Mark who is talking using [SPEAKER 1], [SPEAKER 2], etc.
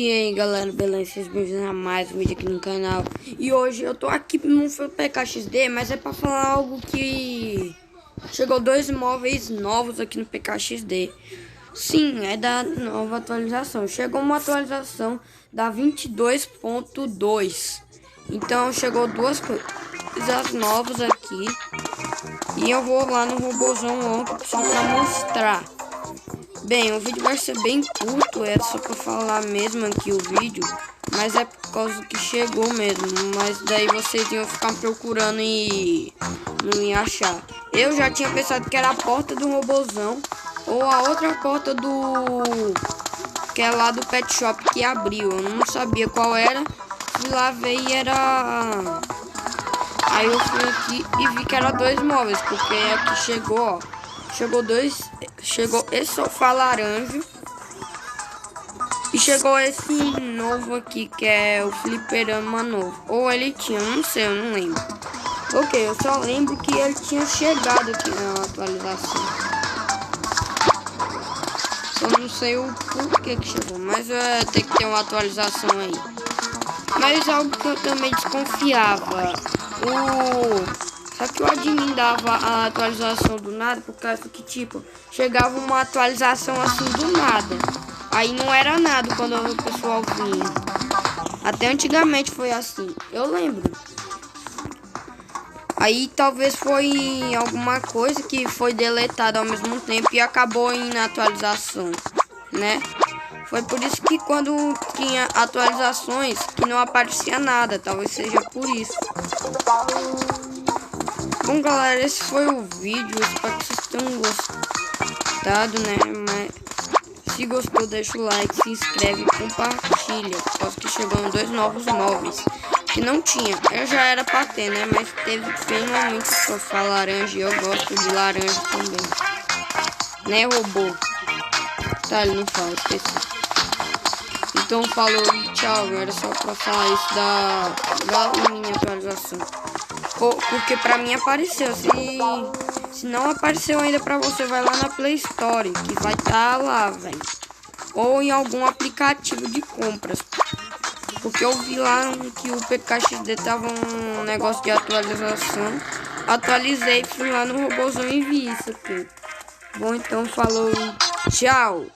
[SPEAKER 1] E aí galera, beleza? Sejam bem-vindos a mais um vídeo aqui no canal. E hoje eu tô aqui no PKXD, mas é pra falar algo que... Chegou 2 móveis novos aqui no PKXD. Sim, é da nova atualização. Chegou uma atualização da 22.2. Então chegou 2 coisas novas aqui. E eu vou lá no robôzão longo só pra mostrar. Bem, o vídeo vai ser bem curto, é só pra falar mesmo aqui o vídeo, mas é por causa que chegou mesmo, mas daí vocês iam ficar procurando e não iam achar. Eu já tinha pensado que era a porta do robôzão, ou a outra porta que é lá do pet shop que abriu, eu não sabia qual era, fui lá ver e era... Aí eu fui aqui e vi que era 2 móveis, porque aqui chegou, ó. Chegou esse sofá laranja. E chegou esse novo aqui, que é o fliperama novo. Ou ele tinha, não sei, eu não lembro. Ok, eu só lembro que ele tinha chegado aqui na atualização. Eu não sei o porquê que chegou, mas tem que ter uma atualização aí. Mas algo que eu também desconfiava. Só que o admin dava a atualização do nada, por causa que, tipo, chegava uma atualização assim do nada. Aí não era nada quando o pessoal vinha. Até antigamente foi assim, eu lembro. Aí talvez foi alguma coisa que foi deletada ao mesmo tempo e acabou indo na atualização, né? Foi por isso que quando tinha atualizações que não aparecia nada, talvez seja por isso. Bom galera, esse foi o vídeo, espero que vocês tenham gostado, né? Mas se gostou, deixa o like, se inscreve e compartilha. Por causa que chegou 2 novos móveis que não tinha, eu já era pra ter, né? Mas teve finalmente o sofá laranja e eu gosto de laranja também. Né, robô? Tá, ele não fala, esqueci. Então falou e tchau, era só pra falar isso da minha atualização. Porque pra mim apareceu, se não apareceu ainda pra você, vai lá na Play Store, que vai estar lá, velho. Ou em algum aplicativo de compras. Porque eu vi lá que o PKXD tava um negócio de atualização. Atualizei, fui lá no robôzão e vi isso aqui. Bom, então falou e tchau.